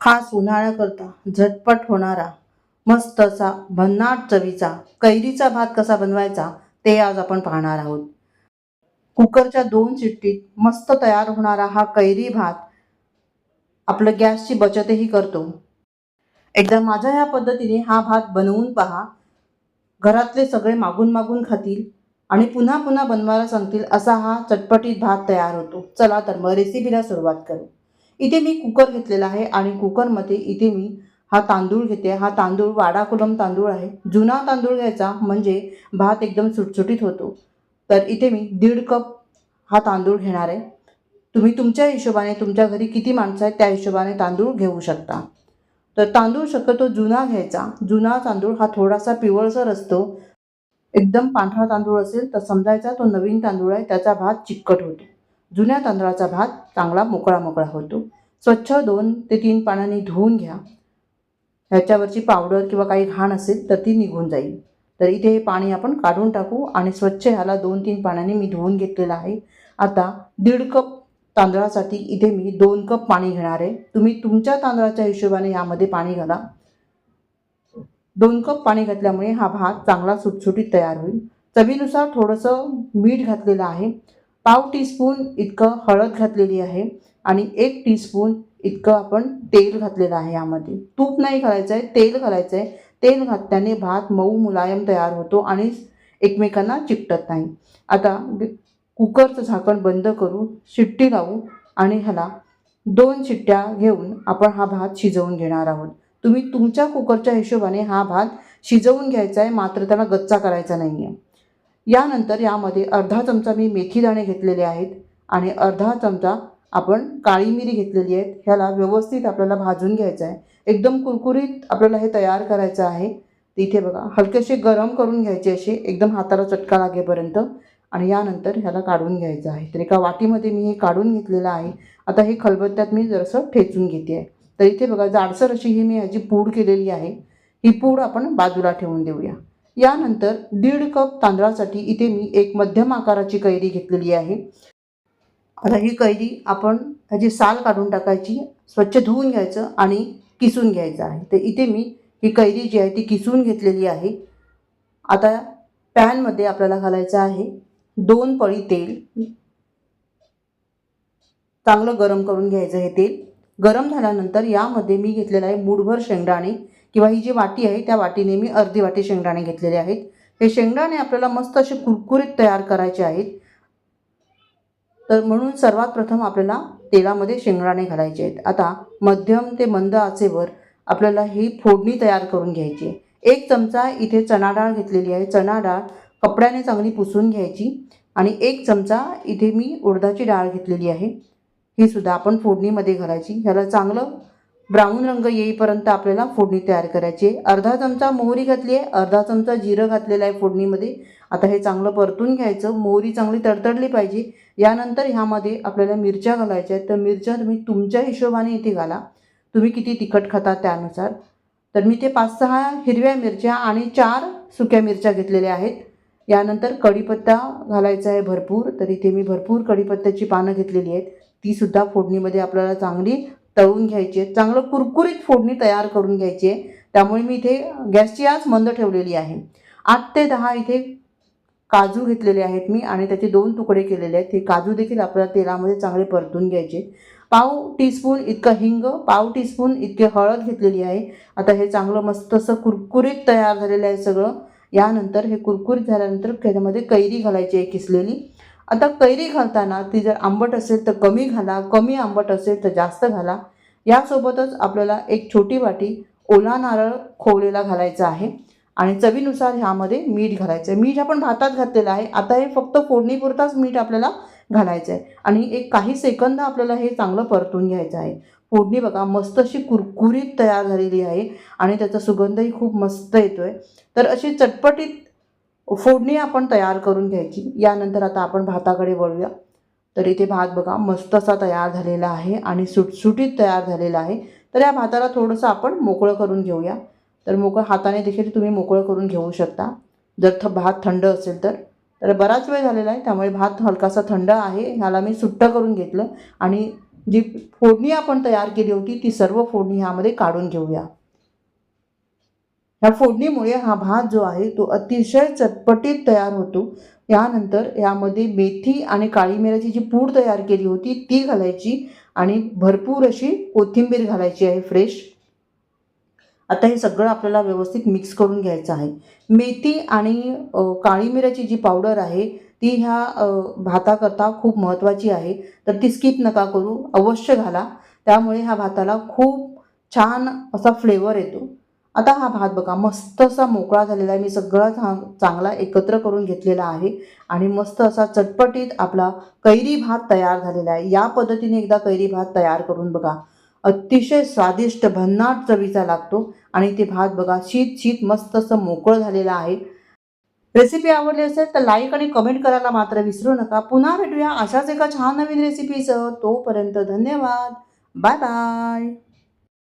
खास उन्हाळ्याकरता झटपट होणारा मस्त असा भन्नाट चवीचा कैरीचा भात कसा बनवायचा ते आज आपण पाहणार आहोत. कुकरच्या 2 शिट्टीत मस्त तयार होणारा हा कैरी भात आपलं गॅसची बचतही करतो. एकदा माझ्या ह्या पद्धतीने हा भात बनवून पहा. घरातले सगळे मागून मागून खातील आणि पुन्हा पुन्हा बनवायला सांगतील असा हा चटपटीत भात तयार होतो. चला तर मग रेसिपीला सुरुवात करू. इथे मी कुकर घेतलेला आहे आणि कुकरमध्ये इथे मी हा तांदूळ घेते. हा तांदूळ वाडा कोलम तांदूळ आहे. जुना तांदूळ घ्यायचा म्हणजे भात एकदम सुटसुटीत होतो. तर इथे मी 1.5 कप हा तांदूळ घेणार आहे. तुम्ही तुमच्या हिशोबाने तुमच्या घरी किती माणसं आहेत त्या हिशोबाने तांदूळ घेऊ शकता. तर तांदूळ शक्यतो जुना घ्यायचा. जुना तांदूळ हा थोडासा पिवळसर असतो. एकदम पांढरा तांदूळ असेल तर समजायचा तो नवीन तांदूळ आहे, त्याचा भात चिकट होतो. जुन्या तांदळाचा भात चांगला मोकळा मोकळा होतो. स्वच्छ 2 ते 3 पाण्याने धुवून घ्या. ह्याच्यावरची पावडर किंवा काही घाण असेल तर ती निघून जाईल. तर इथे हे पाणी आपण काढून टाकू आणि स्वच्छ ह्याला 2-3 पाण्याने मी धुवून घेतलेलं आहे. आता 1.5 कप तांदळासाठी इथे मी 2 कप पाणी घेणार आहे. तुम्ही तुमच्या तांदळाच्या हिशोबाने यामध्ये पाणी घाला. 2 कप पाणी घातल्यामुळे हा भात चांगला सुटसुटीत तयार होईल. चवीनुसार थोडंसं मीठ घातलेलं आहे. पाव टीस्पून इतकं हळद घातलेली आहे आणि 1 टीस्पून इतकं आपण तेल घातलेलं आहे. यामध्ये तूप नाही घालायचं आहे, तेल घालायचं आहे. तेल घातल्याने भात मऊ मुलायम तयार होतो आणि एकमेकांना चिकटत नाही. आता कुकरचं झाकण बंद करू, शिट्टी लावू आणि ह्याला 2 शिट्ट्या घेऊन आपण हा भात शिजवून घेणार आहोत. तुम्ही तुमच्या कुकरच्या हिशोबाने हा भात शिजवून घ्यायचा आहे, मात्र त्याला गच्चा करायचा नाही आहे. यानंतर यामध्ये अर्धा चमचा मी मेथीदाणे घेतलेले आहेत आणि अर्धा चमचा आपण काळी मिरी घेतलेली आहे. ह्याला व्यवस्थित आपल्याला भाजून घ्यायचं आहे. एकदम कुरकुरीत आपल्याला हे तयार करायचं आहे. इथे बघा हलकेसे गरम करून घ्यायचे असे एकदम हाताला चटका लागेपर्यंत आणि यानंतर ह्याला काढून घ्यायचं आहे. तर एका वाटीमध्ये मी हे काढून घेतलेलं आहे. आता हे खलबत्त्यात मी जरासं ठेचून घेते आहे. तर इथे बघा जाडसर अशी ही मी ह्याची पूड केलेली आहे. ही पूड आपण बाजूला ठेवून देऊया. यानंतर 1.5 कप तांदळासाठी इथे मी एक मध्यम आकाराची कैरी घेतलेली आहे. आता ही कैरी आपण ह्याची साल काढून टाकायची, स्वच्छ धुवून घ्यायचं आणि किसून घ्यायचं आहे. तर इथे मी ही कैरी जी आहे ती किसून घेतलेली आहे. आता पॅनमध्ये आपल्याला घालायचं आहे 2 पळी तेल. चांगलं गरम करून घ्यायचं हे तेल. गरम झाल्यानंतर यामध्ये मी घेतलेलं आहे मूठभर शेंगदाणे किंवा ही जी वाटी आहे त्या वाटीने मी अर्धी वाटी शेंगदाणे घेतलेले आहेत. हे शेंगदाणे आपल्याला मस्त असे कुरकुरीत तयार करायचे आहेत. तर म्हणून सर्वात प्रथम आपल्याला तेलामध्ये शेंगदाणे घालायचे आहेत. आता मध्यम ते मंद आचेवर आपल्याला ही फोडणी तयार करून घ्यायची आहे. 1 चमचा इथे चणा डाळ घेतलेली आहे. चणा डाळ कपड्याने चांगली पुसून घ्यायची आणि 1 चमचा इथे मी उडदाची डाळ घेतलेली आहे. ही सुद्धा आपण फोडणीमध्ये घालायची. ह्याला चांगलं ब्राऊन रंग येईपर्यंत आपल्याला फोडणी तयार करायची आहे. अर्धा चमचा मोहरी घातली आहे, अर्धा चमचा जिरं घातलेलं आहे फोडणीमध्ये. आता हे चांगलं परतून घ्यायचं. मोहरी चांगली तडतडली पाहिजे. यानंतर ह्यामध्ये आपल्याला मिरच्या घालायच्या आहेत. तर मिरच्या तुम्ही तुमच्या हिशोबाने इथे घाला, तुम्ही किती तिखट खाता त्यानुसार. तर मी ते 5-6 हिरव्या मिरच्या आणि 4 सुक्या मिरच्या घेतलेल्या आहेत. यानंतर कढीपत्ता घालायचा आहे भरपूर. तर इथे मी भरपूर कढीपत्त्याची पानं घेतलेली आहेत. तीसुद्धा फोडणीमध्ये आपल्याला चांगली तळून घ्यायची आहे. चांगलं कुरकुरीत फोडणी तयार करून घ्यायची आहे. त्यामुळे मी इथे गॅसची आच मंद ठेवलेली आहे. 8 ते 10 इथे काजू घेतलेले आहेत मी आणि त्याचे 2 तुकडे केलेले आहेत. हे काजू देखील आपल्याला तेलामध्ये चांगले परतून घ्यायचे. पाव टीस्पून इतकं हिंग, पाव टीस्पून इतके हळद घेतलेली आहे. आता हे चांगलं मस्त असं कुरकुरीत तयार झालेलं आहे सगळं. यानंतर हे कुरकुरीत झाल्यानंतर त्याच्यामध्ये कैरी घालायची आहे किसलेली. आता कैरी घालताना ती जर आंबट असेल तर कमी घाला, कमी आंबट असेल तर जास्त घाला. यासोबतच आपल्याला 1 छोटी वाटी ओला नारळ खोवलेला घालायचा आहे आणि चवीनुसार ह्यामध्ये मीठ घालायचं आहे. मीठ आपण भातात घातलेलं आहे. आता हे फक्त फोडणीपुरताच मीठ आपल्याला घालायचं आहे आणि एक काही सेकंद आपल्याला हे चांगलं परतून घ्यायचं आहे. फोडणी बघा मस्त अशी कुरकुरीत तयार झालेली आहे आणि त्याचा सुगंधही खूप मस्त येतो आहे. तर अशी चटपटीत फोडणी आपण तयार करून घ्यायची. यानंतर आता आपण भाताकडे वळूया. तर इथे भात बघा मस्त असा तयार झालेला आहे आणि सुटसुटीत तयार झालेला आहे. तर या भाताला थोडंसं आपण मोकळं करून घेऊया. तर मोकळं हाताने देखील तुम्ही मोकळं करून घेऊ शकता जर भात थंड असेल तर. तर बराच वेळ झालेला आहे त्यामुळे भात हलकासा थंड आहे. ह्याला मी सुट्टं करून घेतलं आणि जी फोडणी आपण तयार केली होती ती सर्व फोडणी ह्यामध्ये काढून घेऊया. ह्या फोडणीमुळे हा भात जो आहे तो अतिशय चटपटीत तयार होतो. यानंतर यामध्ये मेथी आणि काळी मिऱ्याची जी पूड तयार केली होती ती घालायची आणि भरपूर अशी कोथिंबीर घालायची आहे फ्रेश. आता हे सगळं आपल्याला व्यवस्थित मिक्स करून घ्यायचं आहे. मेथी आणि काळी मिऱ्याची जी पावडर आहे ती ह्या भाताकरता खूप महत्त्वाची आहे. तर ती स्किप नका करू, अवश्य घाला. त्यामुळे ह्या भाताला खूप छान असा फ्लेवर येतो. आता हा भात बघा मस्त असा मोकळा झालेला आहे. मी सगळा चांगला एकत्र करून घेतलेला आहे आणि मस्त असा चटपटीत आपला कैरी भात तयार झालेला आहे. या पद्धतीने एकदा कैरी भात तयार करून बघा. अतिशय स्वादिष्ट भन्नाट चवीचा लागतो आणि ते भात बघा शीत शीत मस्त असं मोकळं झालेलं आहे. रेसिपी आवडली असेल तर लाईक आणि कमेंट करायला मात्र विसरू नका. पुन्हा भेटूया अशाच एका छान नवीन रेसिपीसह. तोपर्यंत धन्यवाद. Bye bye.